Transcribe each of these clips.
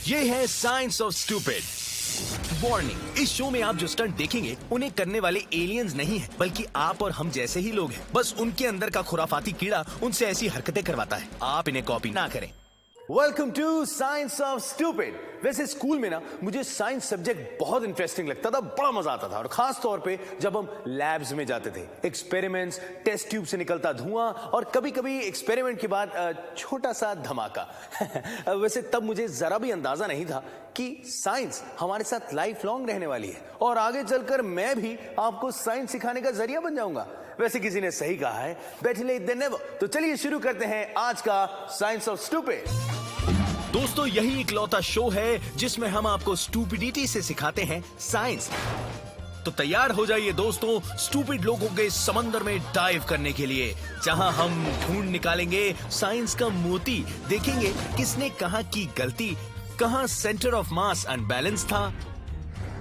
ये है science of stupid. Warning, इस शो में आप जो स्टंट देखेंगे उन्हें करने वाले एलियंस नहीं है, बल्कि आप और हम जैसे ही लोग हैं। बस उनके अंदर का खुराफाती कीड़ा उनसे ऐसी हरकतें करवाता है। आप इन्हें कॉपी ना करें। Welcome to science of stupid. वैसे स्कूल में ना मुझे साइंस सब्जेक्ट बहुत इंटरेस्टिंग लगता था, बड़ा मजा आता था। और खास तौर पे जब हम लैब्स में जाते थे, एक्सपेरिमेंट्स, टेस्ट ट्यूब से निकलता धुआं और कभी कभी एक्सपेरिमेंट के बाद छोटा सा धमाका। वैसे तब मुझे जरा भी अंदाजा नहीं था कि साइंस हमारे साथ लाइफ लॉन्ग रहने वाली है और आगे चलकर मैं भी आपको साइंस सिखाने का जरिया बन जाऊंगा। वैसे किसी ने सही कहा है, बेटर लेट देन नेवर। तो चलिए शुरू करते हैं आज का साइंस ऑफ स्टूपिड। दोस्तों, यही इकलौता शो है जिसमें हम आपको स्टूपिडिटी से सिखाते हैं साइंस। तो तैयार हो जाइए दोस्तों, स्टूपिड लोगों के समंदर में डाइव करने के लिए, जहां हम ढूंढ निकालेंगे साइंस का मोती। देखेंगे किसने कहां की गलती, कहां सेंटर ऑफ मास अनबैलेंस था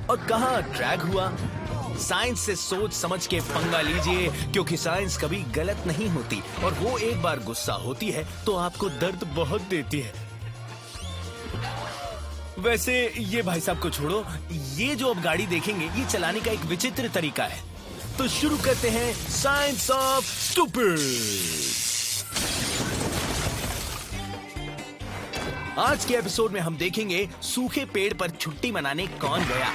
और कहां ड्रैग हुआ। साइंस से सोच समझ के पंगा लीजिए, क्योंकि साइंस कभी गलत नहीं होती और वो एक बार गुस्सा होती है तो आपको दर्द बहुत देती है। वैसे ये भाई साहब को छोड़ो, ये जो अब गाड़ी देखेंगे ये चलाने का एक विचित्र तरीका है। तो शुरू करते हैं साइंस ऑफ स्टूपिड। आज के एपिसोड में हम देखेंगे सूखे पेड़ पर छुट्टी मनाने कौन गया।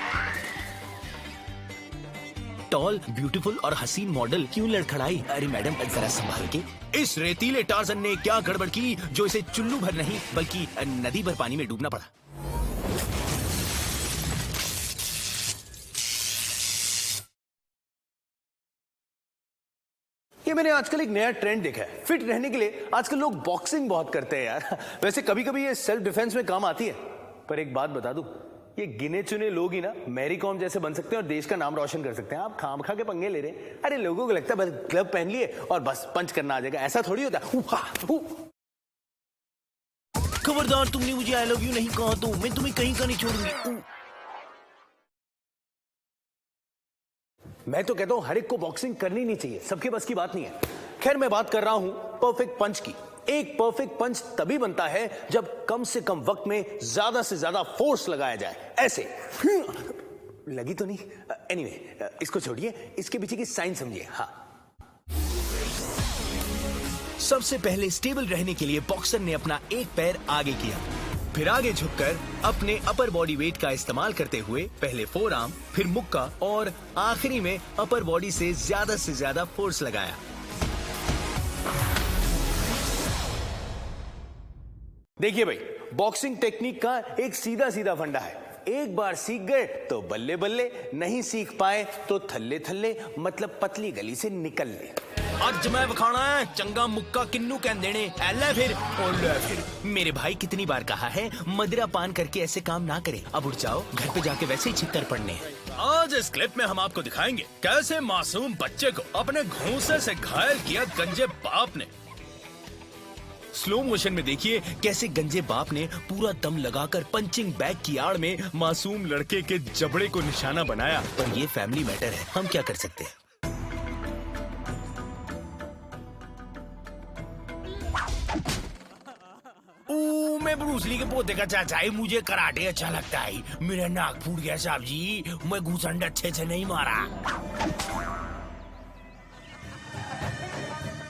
टॉल, ब्यूटीफुल और हसीन मॉडल क्यों लड़खड़ाई? अरे मैडम जरा संभाल के। इस रेतीले टार्जन ने क्या गड़बड़ की जो इसे चुल्लू भर नहीं बल्कि नदी भर पानी में डूबना पड़ा। ये मैंने आजकल एक नया ट्रेंड देखा है। फिट रहने के लिए आजकल लोग बॉक्सिंग बहुत करते हैं यार। वैसे कभी कभी ये सेल्फ डिफेंस में काम आती है, पर एक बात बता दूं, ये गिने चुने लोग ही ना मैरी कॉम जैसे बन सकते हैं और देश का नाम रोशन कर सकते हैं। आप खामखा के पंगे ले रहे हैं। अरे लोगों को लगता है बस ग्लव पहन लिए और बस पंच करना आ जाएगा, ऐसा थोड़ी होता है। खबरदार, तुमने मुझे आई लव यू नहीं कहा तो मैं तुम्हें कहीं का नहीं छोड़ूंगी। मैं तो कहता हूं हर एक को बॉक्सिंग करनी नहीं चाहिए, सबके बस की बात नहीं है। खैर, मैं बात कर रहा हूं परफेक्ट पंच की। एक परफेक्ट पंच तभी बनता है जब कम से कम वक्त में ज्यादा से ज्यादा फोर्स लगाया जाए। ऐसे लगी तो नहीं? एनीवे, इसको छोड़िए, इसके पीछे की साइंस समझिए। हाँ, सबसे पहले स्टेबल रहने के लिए बॉक्सर ने अपना एक पैर आगे किया, फिर आगे झुककर अपने अपर बॉडी वेट का इस्तेमाल करते हुए पहले फोर आर्म, फिर मुक्का और आखिरी में अपर बॉडी से ज्यादा फोर्स लगाया। देखिए भाई, बॉक्सिंग टेक्निक का एक सीधा फंडा है। एक बार सीख गए तो बल्ले बल्ले, नहीं सीख पाए तो थल्ले थल्ले, मतलब पतली गली से निकल ले। आज मैं बखाना है चंगा मुक्का किन्नू कह देने। ऐला फिर मेरे भाई कितनी बार कहा है मदिरा पान करके ऐसे काम ना करें। अब उठ जाओ, घर पे जाके वैसे ही छित्तर पड़ने हैं। आज इस क्लिप में हम आपको दिखाएंगे कैसे मासूम बच्चे को अपने घूंसे से घायल किया गंजे बाप ने। स्लो मोशन में देखिए कैसे गंजे बाप ने पूरा दम लगाकर पंचिंग बैग की आड़ में मासूम लड़के के जबड़े को निशाना बनाया। पर ये फैमिली मैटर है, हम क्या कर सकते हैं। मैं ब्रूस ली के पोते का चाचा है, मुझे कराटे अच्छा लगता है। मेरा नाक फूट गया साहब जी, मैं घूसंड अच्छे से नहीं मारा।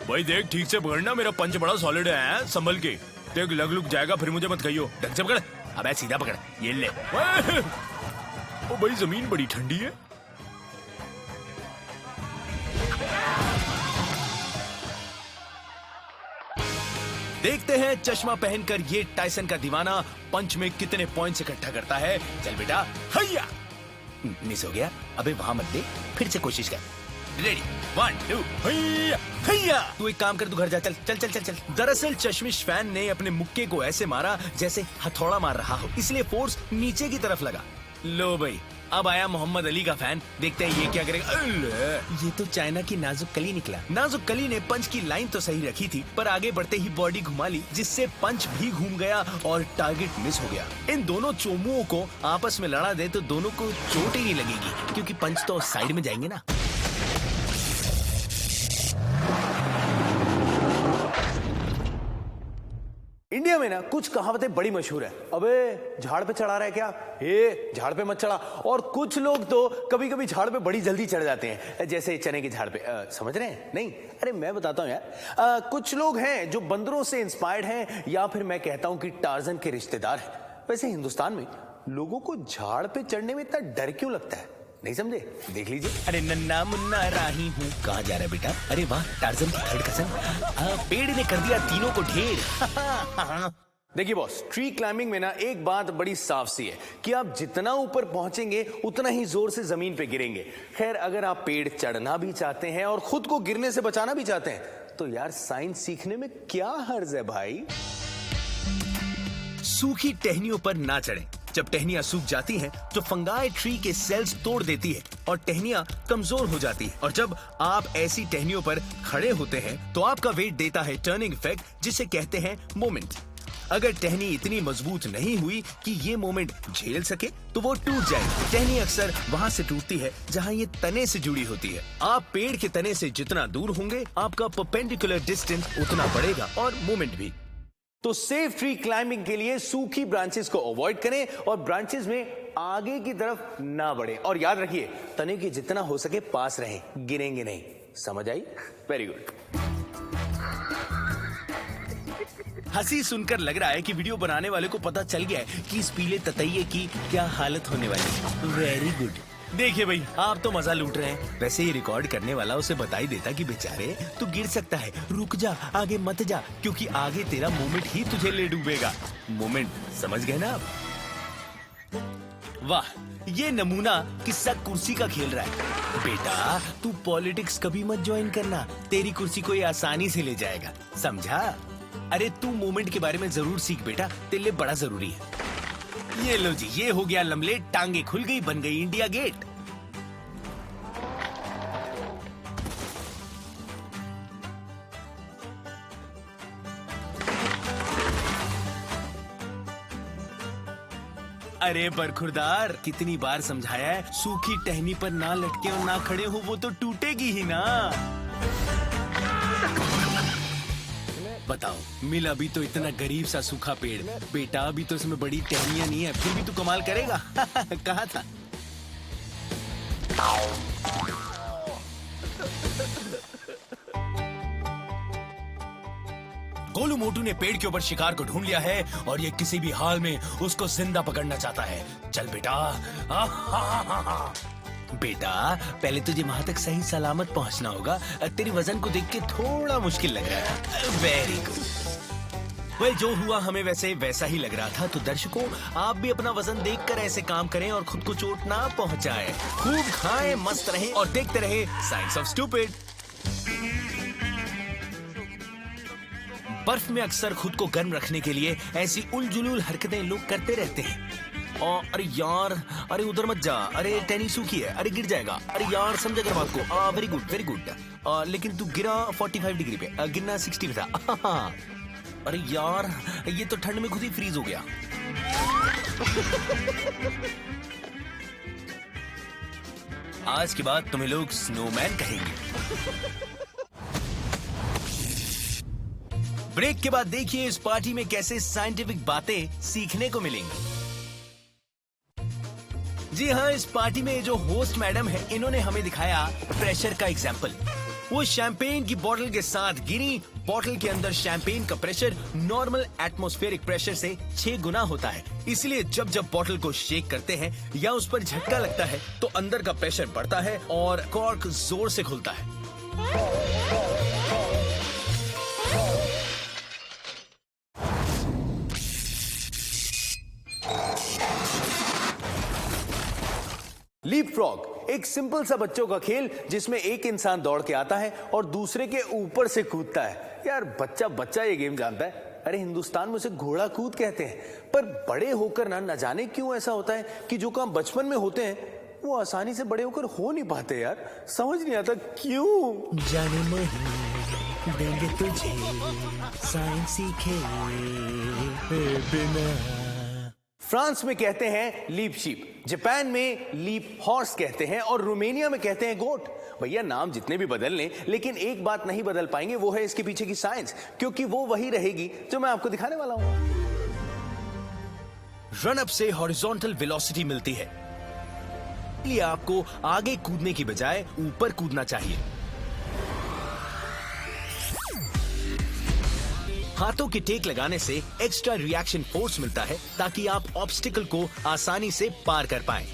भाई देख, ठीक से पकड़ना, मेरा पंच बड़ा सॉलिड है, संभल के देख, लग लुक जाएगा फिर मुझे मत कहियो। ढंग से पकड़। अबे सीधा पकड़, ये ले। ओ भाई, जमीन बड़ी ठंडी है। देखते हैं चश्मा पहनकर ये टाइसन का दीवाना पंच में कितने पॉइंट्स इकट्ठा करता है। चल बेटा, हैया। मिस हो गया, अबे वहां मत दे, फिर से कोशिश कर। रेडी, 1 2 हैया हैया। तू एक काम कर, तू घर जा, चल चल चल चल चल। दरअसल चश्मिश फैन ने अपने मुक्के को ऐसे मारा जैसे हथौड़ा मार रहा हो, इसलिए फोर्स नीचे की तरफ लगा। लो भाई, अब आया मोहम्मद अली का फैन, देखते हैं ये क्या करेगा। ये तो चाइना की नाजुक कली निकला। नाजुक कली ने पंच की लाइन तो सही रखी थी, पर आगे बढ़ते ही बॉडी घुमा ली, जिससे पंच भी घूम गया और टारगेट मिस हो गया। इन दोनों चोमुओं को आपस में लड़ा दे तो दोनों को चोट ही नहीं लगेगी, क्योंकि पंच तो साइड में जाएंगे ना। इंडिया में ना कुछ कहावतें बड़ी मशहूर है। अबे झाड़ पे चढ़ा रहा है क्या, ए झाड़ पे मत चढ़ा। और कुछ लोग तो कभी कभी झाड़ पे बड़ी जल्दी चढ़ जाते हैं, जैसे चने के झाड़ पे। समझ रहे हैं? नहीं, अरे मैं बताता हूं यार। कुछ लोग हैं जो बंदरों से इंस्पायर्ड हैं, या फिर मैं कहता हूं कि टार्जन के रिश्तेदार हैं। वैसे हिंदुस्तान में लोगों को झाड़ पे चढ़ने में इतना डर क्यों लगता है, नहीं समझे? देख लीजिए। अरे नन्ना मुन्ना राही हूँ, कहाँ जा रहा है बेटा? अरे वाह, टार्जन की थर्ड कजन। पेड़ ने कर दिया तीनों को ढेर। देखिए बॉस, ट्री क्लाइंबिंग में ना एक बात बड़ी साफ सी है कि आप जितना ऊपर पहुंचेंगे उतना ही जोर से जमीन पे गिरेंगे। खैर, अगर आप पेड़ चढ़ना भी चाहते हैं और खुद को गिरने से बचाना भी चाहते हैं तो यार साइंस सीखने में क्या हर्ज है भाई। सूखी टहनियों पर ना चढ़ें। जब टहनियां सूख जाती हैं तो फंगाई ट्री के सेल्स तोड़ देती है और टहनियां कमजोर हो जाती है। और जब आप ऐसी टहनियों पर खड़े होते हैं तो आपका वेट देता है टर्निंग इफेक्ट, जिसे कहते हैं मोमेंट। अगर टहनी इतनी मजबूत नहीं हुई कि ये मोमेंट झेल सके तो वो टूट जाएगी। टहनी अक्सर वहां से टूटती है जहां ये तने से जुड़ी होती है। आप पेड़ के तने से जितना दूर होंगे आपका परपेंडिकुलर डिस्टेंस उतना बढ़ेगा और मोमेंट भी। तो सेफ ट्री क्लाइंबिंग के लिए सूखी ब्रांचेस को अवॉइड करें और ब्रांचेस में आगे की तरफ ना बढ़े। और याद रखिए, तने के जितना हो सके पास रहें, गिरेंगे नहीं। समझ आई? Very good. हंसी सुनकर लग रहा है कि वीडियो बनाने वाले को पता चल गया है कि इस पीले ततैये की क्या हालत होने वाली है। Very good. देखिए भाई, आप तो मजा लूट रहे हैं। वैसे ही रिकॉर्ड करने वाला उसे बता ही देता कि बेचारे तू गिर सकता है, रुक जा, आगे मत जा, क्योंकि आगे तेरा मोमेंट ही तुझे ले डूबेगा। मोमेंट समझ गए ना आप? वाह, ये नमूना किस्सा कुर्सी का खेल रहा है। बेटा तू पॉलिटिक्स कभी मत ज्वाइन करना, तेरी कुर्सी कोई आसानी से ले जाएगा, समझा? अरे तू मोमेंट के बारे में जरूर सीख बेटा, तेरे लिए बड़ा जरूरी है। ये लो जी, ये हो गया लमलेट, टांगे खुल गई, बन गई इंडिया गेट। अरे बरखुरदार, कितनी बार समझाया है, सूखी टहनी पर ना लटके और ना खड़े हो, वो तो टूटेगी ही ना। बताओ, मिला भी तो इतना गरीब सा सूखा पेड़। बेटा अभी तो इसमें बड़ी टहनियां नहीं है, फिर भी तू कमाल करेगा। कहा था? गोलू मोटू ने पेड़ के ऊपर शिकार को ढूंढ लिया है और ये किसी भी हाल में उसको जिंदा पकड़ना चाहता है। चल बेटा। बेटा पहले तुझे वहां तक सही सलामत पहुंचना होगा। तेरी वजन को देख के थोड़ा मुश्किल लग रहा है। Very good. वेल, जो हुआ हमें वैसे वैसा ही लग रहा था। तो दर्शकों, आप भी अपना वजन देखकर ऐसे काम करें और खुद को चोट ना पहुंचाएं। खूब खाएं, मस्त रहें और देखते रहे साइंस ऑफ स्टूपिड। बर्फ में अक्सर खुद को गर्म रखने के लिए ऐसी उलझुल हरकतें लोग करते रहते हैं। और अरे यार, अरे उधर मत जा, अरे टहनी सूखी है, अरे गिर जाएगा, अरे यार समझा कर बात को। Very good very good. लेकिन तू गिरा 45 डिग्री पे, गिरना 60 पे था। अरे यार, ये तो ठंड में खुद ही फ्रीज हो गया। आज के बाद तुम्हें लोग स्नोमैन कहेंगे। ब्रेक के बाद देखिए इस पार्टी में कैसे साइंटिफिक बातें सीखने को मिलेंगी। जी हाँ, इस पार्टी में जो होस्ट मैडम है, इन्होंने हमें दिखाया प्रेशर का एग्जाम्पल। वो शैंपेन की बोतल के साथ गिरी। बोतल के अंदर शैंपेन का प्रेशर नॉर्मल एटमॉस्फेरिक प्रेशर से 6 गुना होता है। इसलिए जब जब बोतल को शेक करते हैं या उस पर झटका लगता है तो अंदर का प्रेशर बढ़ता है और कॉर्क जोर से खुलता है। लीप फ्रॉग एक सिंपल सा बच्चों का खेल जिसमें एक इंसान दौड़ के आता है और दूसरे के ऊपर से कूदता है। यार बच्चा बच्चा ये गेम जानता है। अरे हिंदुस्तान में उसे घोड़ा कूद कहते हैं, पर बड़े होकर ना जाने क्यों ऐसा होता है कि जो काम बचपन में होते हैं वो आसानी से बड़े होकर हो नहीं पाते। यार समझ नहीं आता क्यों। जाने नहीं देंगे तुझे साइंस सीखे बिना। फ्रांस में कहते हैं लीप शीप, जापान में लीप हॉर्स कहते हैं और रोमानिया में कहते हैं गोट। भैया नाम जितने भी बदल लें, लेकिन एक बात नहीं बदल पाएंगे, वो है इसके पीछे की साइंस, क्योंकि वो वही रहेगी जो मैं आपको दिखाने वाला हूं। रन अप से हॉरिजॉन्टल वेलोसिटी मिलती है, इसलिए आपको आगे कूदने की बजाय ऊपर कूदना चाहिए। हाथों के टेक लगाने से एक्स्ट्रा रिएक्शन फोर्स मिलता है ताकि आप ऑब्स्टिकल को आसानी से पार कर पाएं।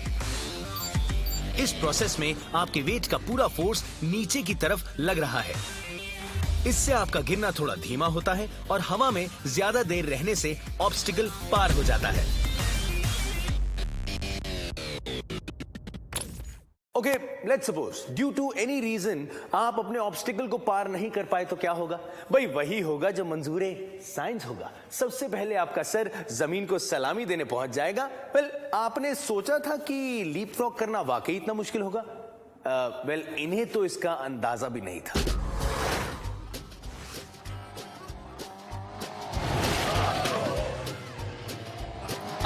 इस प्रोसेस में आपके वेट का पूरा फोर्स नीचे की तरफ लग रहा है। इससे आपका गिरना थोड़ा धीमा होता है और हवा में ज्यादा देर रहने से ऑब्स्टिकल पार हो जाता है। Okay, let's suppose due to any reason आप अपने ऑब्स्टिकल को पार नहीं कर पाए तो क्या होगा? भाई वही होगा जो मंजूरे साइंस होगा। सबसे पहले आपका सर जमीन को सलामी देने पहुंच जाएगा। वेल, आपने सोचा था कि लीप फ्रॉग करना वाकई इतना मुश्किल होगा? वेल, इन्हें तो इसका अंदाजा भी नहीं था।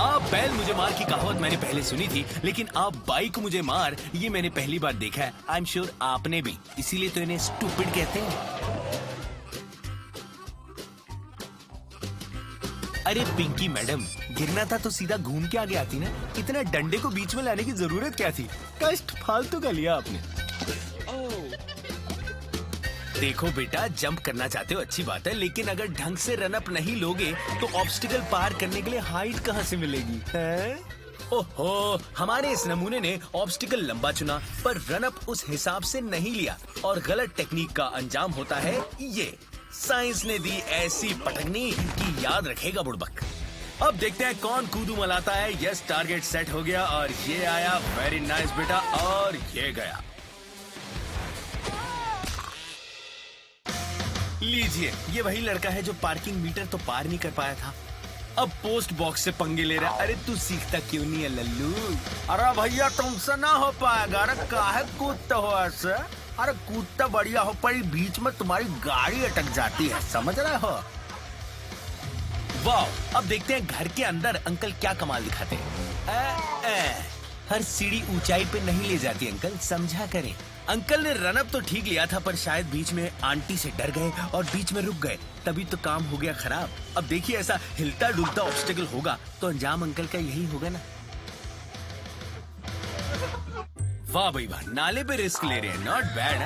आप बैल मुझे मार की कहावत मैंने पहले सुनी थी, लेकिन आप बाइक को मुझे मार ये मैंने पहली बार देखा है। आई एम श्योर आपने भी, इसीलिए तो इन्हें स्टूपिड कहते हैं। अरे पिंकी मैडम, गिरना था तो सीधा घूम के आगे आती ना, इतना डंडे को बीच में लाने की जरूरत क्या थी? कष्ट फालतू का लिया आपने। देखो बेटा, जंप करना चाहते हो अच्छी बात है, लेकिन अगर ढंग से रन अप नहीं लोगे तो ऑब्स्टिकल पार करने के लिए हाइट कहां से मिलेगी? ओहो, हमारे इस नमूने ने ऑब्स्टिकल लंबा चुना पर रन अप उस हिसाब से नहीं लिया और गलत टेक्निक का अंजाम होता है ये। साइंस ने दी ऐसी पटकनी कि याद रखेगा बुड़बक। अब देखते हैं कौन कूदू मलाता है। यस, टारगेट सेट हो गया और ये आया। वेरी नाइस बेटा, और ये गया। लीजिए, ये वही लड़का है जो पार्किंग मीटर तो पार नहीं कर पाया था, अब पोस्ट बॉक्स से पंगे ले रहा है। अरे तू सीखता क्यों नहीं है लल्लू? अरे भैया तुमसे ना हो पाएगा। अरे काहे कूदते हो ऐसे? अरे कूदता बढ़िया हो, पर बीच में तुम्हारी गाड़ी अटक जाती है, समझ रहे हो? वाह, अब देखते हैं घर के अंदर अंकल क्या कमाल दिखाते हैं। हर सीढ़ी ऊंचाई पे नहीं ले जाती अंकल, समझा करें। अंकल ने रन अप तो ठीक लिया था, पर शायद बीच में आंटी से डर गए और बीच में रुक गए, तभी तो काम हो गया खराब। अब देखिए, ऐसा हिलता डुलता ऑब्स्टिकल होगा तो अंजाम अंकल का यही होगा ना। वाह भाई वाह, नाले पे रिस्क ले रहे हैं, नॉट बैड।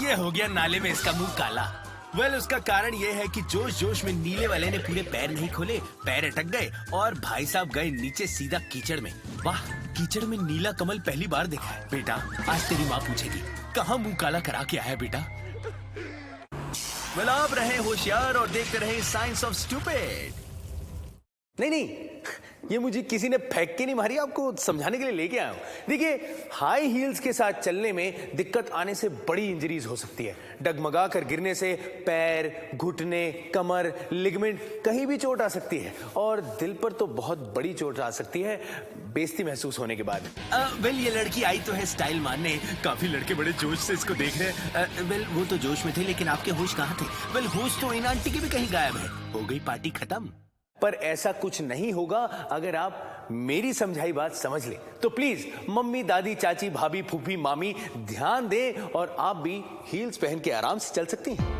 ये हो गया नाले में इसका मुंह काला। वेल, उसका कारण ये है कि जोश जोश में नीले वाले ने पूरे पैर नहीं खोले, पैर अटक गए और भाई साहब गए नीचे सीधा कीचड़ में। वाह, कीचड़ में नीला कमल पहली बार देखा है। बेटा, आज तेरी माँ पूछेगी कहाँ मुंह काला करा के आया बेटा। वेल, आप रहे होशियार और देखते रहे साइंस ऑफ स्टूपिड। नहीं, ये मुझे किसी ने फेंक के नहीं मारी, आपको समझाने के लिए लेके आया हूं। देखिए, हाई हील्स के साथ चलने में दिक्कत आने से बड़ी इंजरीज हो सकती है। डगमगा कर गिरने से पैर, घुटने, कमर, लिगामेंट कहीं भी चोट आ सकती है और दिल पर तो बहुत बड़ी चोट आ सकती है बेइज्जती महसूस होने के बाद। वेल, ये लड़की आई तो है स्टाइल मारने, काफी लड़के बड़े जोश से इसको देख रहे हैं। वेल, वो तो जोश में थे, लेकिन आपके होश कहाँ थे? वेल, होश तो इन आंटी के भी कहीं गायब है। हो गई पार्टी खत्म। पर ऐसा कुछ नहीं होगा अगर आप मेरी समझाई बात समझ लें। तो प्लीज मम्मी, दादी, चाची, भाभी, फूफी, मामी, ध्यान दें और आप भी हील्स पहन के आराम से चल सकती हैं।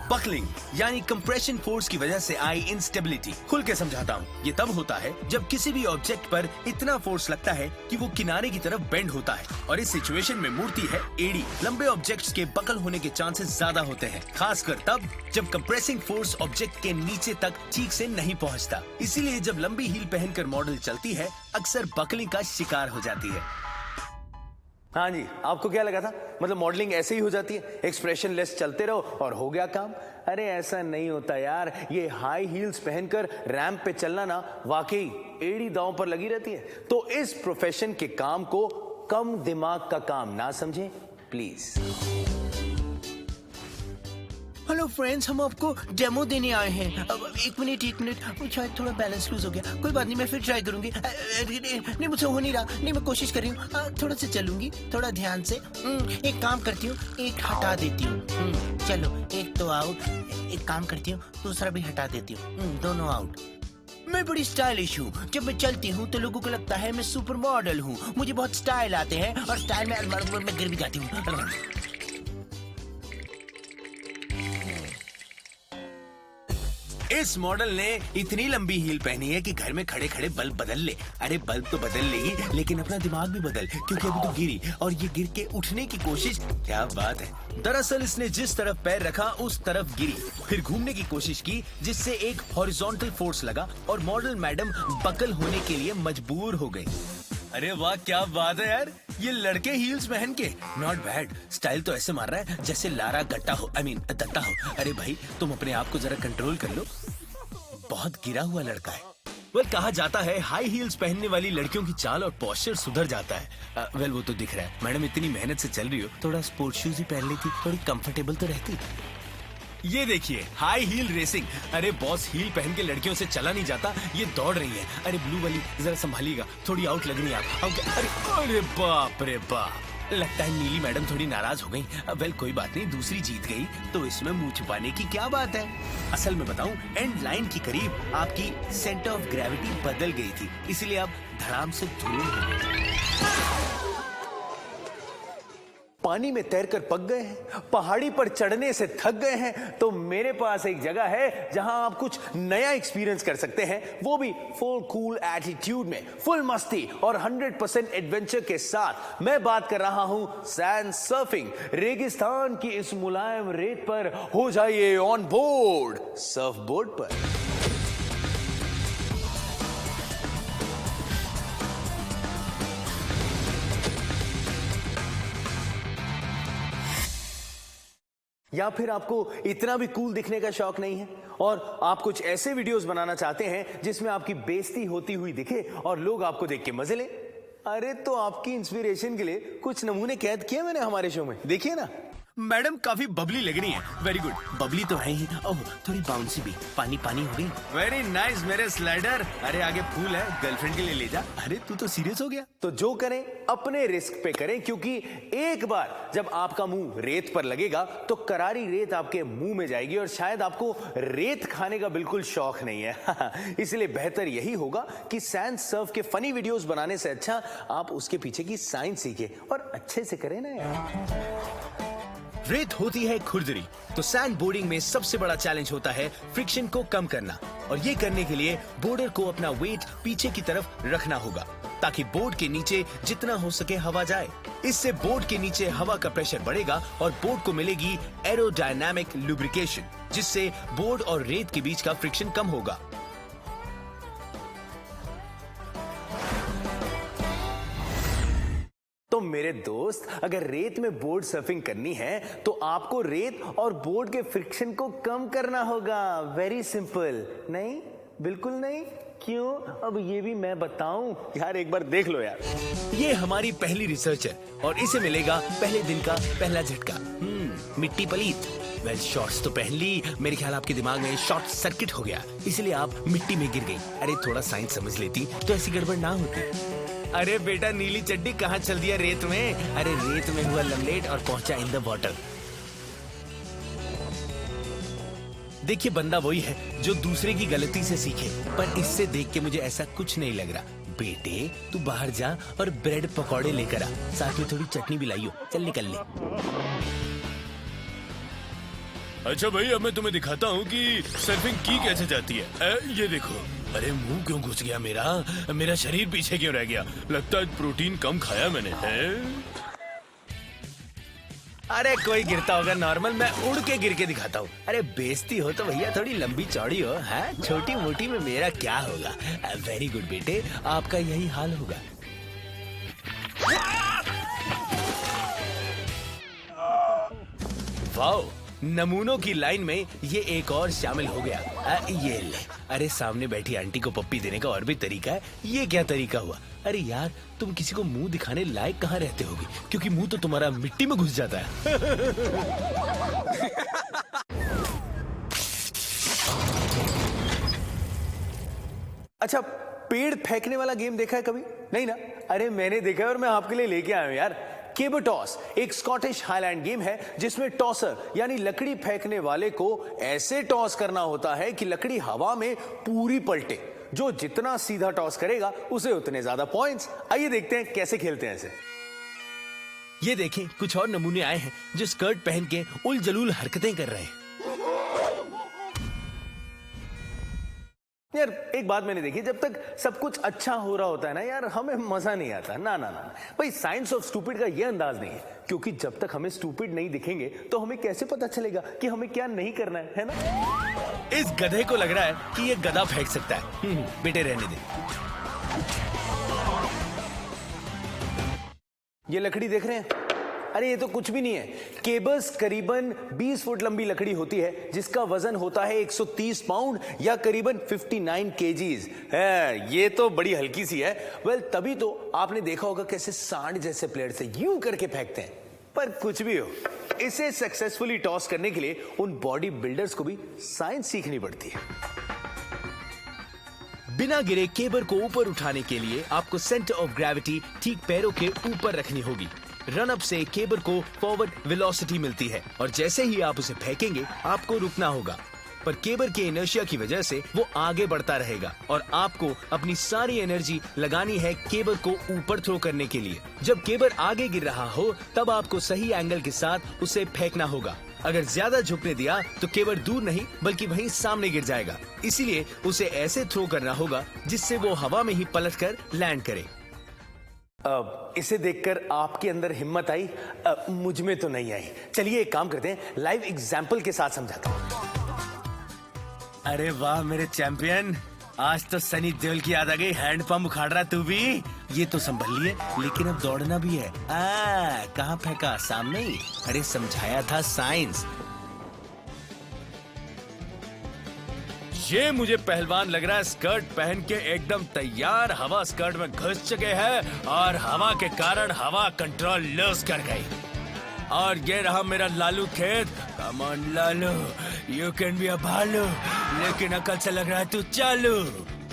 बकलिंग यानी कंप्रेशन फोर्स की वजह से आई इंस्टेबिलिटी। खुल के समझाता हूँ, ये तब होता है जब किसी भी ऑब्जेक्ट पर इतना फोर्स लगता है कि वो किनारे की तरफ बेंड होता है, और इस सिचुएशन में मूर्ति है एडी। लंबे ऑब्जेक्ट्स के बकल होने के चांसेस ज्यादा होते हैं, खासकर तब जब कंप्रेसिंग फोर्स ऑब्जेक्ट के नीचे तक ठीक से नहीं पहुँचता। इसीलिए जब लंबी हील पहनकर मॉडल चलती है, अक्सर बकलिंग का शिकार हो जाती है। हाँ जी, आपको क्या लगा था? मतलब मॉडलिंग ऐसे ही हो जाती है, एक्सप्रेशन लेस चलते रहो और हो गया काम? अरे ऐसा नहीं होता यार। ये हाई हील्स पहनकर रैंप पे चलना ना वाकई एड़ी दांव पर लगी रहती है। तो इस प्रोफेशन के काम को कम दिमाग का काम ना समझें प्लीज। हेलो फ्रेंड्स, हम आपको डेमो देने आए हैं। अब एक मिनट, शायद थोड़ा बैलेंस लूज हो गया। कोई बात नहीं, मैं फिर ट्राई करूंगी। नहीं, मुझसे हो नहीं रहा। नहीं, मैं कोशिश कर रही हूँ, थोड़ा सा चलूंगी, थोड़ा ध्यान से। एक काम करती हूँ, एक हटा देती हूँ। चलो, एक तो आउट। एक काम करती हूँ, दूसरा भी हटा देती हूँ। दोनों आउट। मैं बड़ी स्टाइलिश हूँ। जब मैं चलती हूँ तो लोगों को लगता है मैं सुपर मॉडल हूँ। मुझे बहुत स्टाइल आते हैं और स्टाइल में गिर भी जाती हूँ। इस मॉडल ने इतनी लंबी हील पहनी है कि घर में खड़े खड़े बल्ब बदल ले। अरे बल्ब तो बदल ले ही, लेकिन अपना दिमाग भी बदल, क्योंकि अभी तो गिरी और ये गिर के उठने की कोशिश। क्या बात है। दरअसल इसने जिस तरफ पैर रखा उस तरफ गिरी, फिर घूमने की कोशिश की जिससे एक हॉरिजॉन्टल फोर्स लगा और मॉडल मैडम बकल होने के लिए मजबूर हो गई। अरे वाह, क्या बात है यार, ये लड़के हील्स पहन के नॉट बैड। स्टाइल तो ऐसे मार रहा है जैसे लारा गट्टा हो, आई मीन दत्ता हो। अरे भाई तुम अपने आप को जरा कंट्रोल कर लो, बहुत गिरा हुआ लड़का है। वेल कहा जाता है हाई हील्स पहनने वाली लड़कियों की चाल और पोस्चर सुधर जाता है। वेल वो तो दिख रहा है। मैडम इतनी मेहनत से चल रही हो, थोड़ा स्पोर्ट्स शूज ही पहन लेती, थोड़ी कंफर्टेबल तो रहती। ये देखिए हाई हील रेसिंग। अरे बॉस, हील पहन के लड़कियों से चला नहीं जाता, ये दौड़ रही है। अरे ब्लू वाली जरा संभालिएगा, थोड़ी आउट लग रही है आप। अरे बाप रे बाप, लगता है नीली मैडम थोड़ी नाराज हो गई। वेल कोई बात नहीं, दूसरी जीत गई तो इसमें मुंह छुपाने की क्या बात है। असल में बताऊं, एंड लाइन के करीब आपकी सेंटर ऑफ ग्रेविटी बदल गई थी, इसलिए आप धड़ाम से धूल हो गए। पानी में तैरकर पक गए हैं, पहाड़ी पर चढ़ने से थक गए हैं, तो मेरे पास एक जगह है जहां आप कुछ नया एक्सपीरियंस कर सकते हैं, वो भी फुल कूल एटीट्यूड में, फुल मस्ती और 100% एडवेंचर के साथ। मैं बात कर रहा हूं सैंड सर्फिंग। रेगिस्तान की इस मुलायम रेत पर हो जाइए ऑन बोर्ड, सर्फ बोर्ड पर। या फिर आपको इतना भी कूल दिखने का शौक नहीं है और आप कुछ ऐसे वीडियोस बनाना चाहते हैं जिसमें आपकी बेइज्जती होती हुई दिखे और लोग आपको देख के मजे लें? अरे तो आपकी इंस्पिरेशन के लिए कुछ नमूने कैद किए मैंने हमारे शो में, देखिए ना। मैडम काफी बबली लग रही हैं। वेरी गुड, बबली तो है ही। ओह थोड़ी बाउंसी भी, पानी पानी हो गई। वेरी नाइस मेरे स्लाइडर। अरे आगे फूल है, गर्लफ्रेंड के लिए ले जा। अरे तू तो सीरियस हो गया। तो जो करें अपने रिस्क पे करें, क्योंकि एक बार जब आपका मुंह रेत पर लगेगा तो करारी रेत आपके मुंह में जाएगी और शायद आपको रेत खाने का बिल्कुल शौक नहीं है। इसलिए बेहतर यही होगा कि सैंड सर्फ के फनी वीडियोस बनाने से अच्छा आप उसके पीछे की साइंस सीखें और अच्छे से करें ना यार। रेत होती है खुरदरी, तो सैंड बोर्डिंग में सबसे बड़ा चैलेंज होता है फ्रिक्शन को कम करना, और ये करने के लिए बोर्डर को अपना वेट पीछे की तरफ रखना होगा ताकि बोर्ड के नीचे जितना हो सके हवा जाए। इससे बोर्ड के नीचे हवा का प्रेशर बढ़ेगा और बोर्ड को मिलेगी एरोडायनामिक लुब्रिकेशन, जिससे बोर्ड और रेत के बीच का फ्रिक्शन कम होगा। तो मेरे दोस्त, अगर रेत में बोर्ड सर्फिंग करनी है तो आपको रेत और बोर्ड के फ्रिक्शन को कम करना होगा। Very simple. नहीं, बिल्कुल नहीं। क्यों? अब ये भी मैं बताऊं यार, एक बार देख लो यार। ये हमारी पहली रिसर्च है और इसे मिलेगा पहले दिन का पहला झटका। मिट्टी पलीत। वेल शॉर्ट्स तो पहन ली, मेरे ख्याल आपके दिमाग में शॉर्ट सर्किट हो गया, इसलिए आप मिट्टी में गिर गई। अरे थोड़ा साइंस समझ लेती तो ऐसी गड़बड़ ना होती। अरे बेटा, नीली चड्डी कहाँ चल दिया रेत में? अरे रेत में हुआ लमलेट और पहुंचा इन द वाटर। देखिए बंदा वही है जो दूसरे की गलती से सीखे, पर इससे देख के मुझे ऐसा कुछ नहीं लग रहा। बेटे तू बाहर जा और ब्रेड पकौड़े लेकर आ, साथ में थोड़ी चटनी भी लाइयो। चल निकल ले। अच्छा भाई, अब मैं तुम्हें दिखाता हूँ कि सर्फिंग की कैसे जाती है। ये देखो। अरे मुंह क्यों घुस गया मेरा शरीर पीछे क्यों रह गया? लगता है प्रोटीन कम खाया मैंने है। अरे कोई गिरता होगा नॉर्मल, मैं उड़ के गिर के दिखाता हूँ। अरे बेइज्जती हो तो भैया थोड़ी लंबी चौड़ी हो, है? छोटी मोटी में मेरा क्या होगा। वेरी गुड बेटे, आपका यही हाल होगा। वाओ, नमूनों की लाइन में ये एक और शामिल हो गया। ये ले। अरे सामने बैठी आंटी को पप्पी देने का और भी तरीका है। ये क्या तरीका हुआ? अरे यार, तुम किसी को मुंह दिखाने लायक कहाँ रहते होगे, क्योंकि मुंह तो तुम्हारा मिट्टी में घुस जाता है। अच्छा, पेड़ फेंकने वाला गेम देखा है कभी? नहीं ना? अरे मैंने देखा है और मैं आपके लिए लेके आया हूं यार। केबल टॉस एक स्कॉटिश हाईलैंड गेम है जिसमें टॉसर यानी लकड़ी फेंकने वाले को ऐसे टॉस करना होता है कि लकड़ी हवा में पूरी पलटे। जो जितना सीधा टॉस करेगा उसे उतने ज्यादा पॉइंट्स। आइए देखते हैं कैसे खेलते हैं इसे। ये देखें, कुछ और नमूने आए हैं जो स्कर्ट पहन के उल जलूल हरकतें कर रहे हैं। यार एक बात मैंने देखी, जब तक सब कुछ अच्छा हो रहा होता है ना यार, हमें मजा नहीं आता। ना ना ना भाई, साइंस ऑफ स्टूपिड का ये अंदाज नहीं है, क्योंकि जब तक हमें स्टूपिड नहीं दिखेंगे तो हमें कैसे पता चलेगा कि हमें क्या नहीं करना है ना? इस गधे को लग रहा है कि ये गधा फेंक सकता है। बेटे रहने दे। ये लकड़ी देख रहे हैं? अरे ये तो कुछ भी नहीं है। केबल्स करीबन 20 फुट लंबी लकड़ी होती है जिसका वजन होता है 130 पाउंड या करीबन 59 केजीज है। ये तो बड़ी हल्की सी है। वेल, तभी तो आपने देखा होगा कैसे सांड जैसे प्लेयर से यूं करके फेंकते हैं। पर कुछ भी हो, इसे सक्सेसफुली टॉस करने के लिए उन बॉडी बिल्डर्स को भी साइंस सीखनी पड़ती है। बिना गिरे केबल को ऊपर उठाने के लिए आपको सेंटर ऑफ ग्रेविटी ठीक पैरों के ऊपर रखनी होगी। रन अप से केबल को फॉरवर्ड वेलोसिटी मिलती है और जैसे ही आप उसे फेंकेंगे आपको रुकना होगा, पर केबल के इनर्शिया की वजह से वो आगे बढ़ता रहेगा और आपको अपनी सारी एनर्जी लगानी है केबल को ऊपर थ्रो करने के लिए। जब केबल आगे गिर रहा हो तब आपको सही एंगल के साथ उसे फेंकना होगा। अगर ज्यादा झुकने दिया तो केबल दूर नहीं बल्कि वहीं सामने गिर जाएगा। इसीलिए उसे ऐसे थ्रो करना होगा जिससे वो हवा में ही पलटकर लैंड करे। इसे देखकर आपके अंदर हिम्मत आई? मुझ में तो नहीं आई। चलिए एक काम करते हैं, लाइव एग्जाम्पल के साथ समझाते हैं। अरे वाह मेरे चैंपियन, आज तो सनी देओल की याद आ गई। हैंड पंप उखाड़ रहा तू भी? ये तो संभल लिए, लेकिन अब दौड़ना भी है। कहाँ फेंका? सामने ही। अरे समझाया था साइंस। ये मुझे पहलवान लग रहा है, स्कर्ट पहन के एकदम तैयार। हवा स्कर्ट में घुस चुके हैं और हवा के कारण हवा कंट्रोल लॉस कर गई। और ये रहा मेरा लालू खेत। Come on Lalu, you can be a भालू, लेकिन अकल से लग रहा है तू चालू।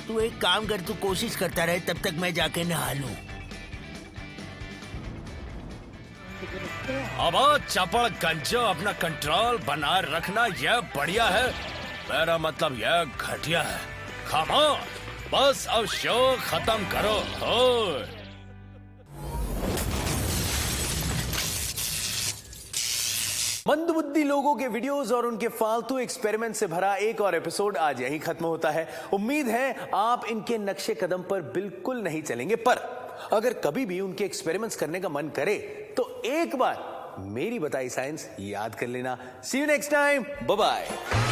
तू एक काम कर, तू कोशिश करता रहे, तब तक मैं जाके नहा लूं। अब चपड़ गंजो, अपना कंट्रोल बना रखना, यह बढ़िया है। मेरा मतलब यह घटिया है। कम ऑन, बस अब शो खत्म करो। हो मंदबुद्धि लोगों के वीडियोस और उनके फालतू एक्सपेरिमेंट से भरा एक और एपिसोड आज यही खत्म होता है। उम्मीद है आप इनके नक्शे कदम पर बिल्कुल नहीं चलेंगे, पर अगर कभी भी उनके एक्सपेरिमेंट्स करने का मन करे तो एक बार मेरी बताई साइंस याद कर लेना। See you next time, bye bye.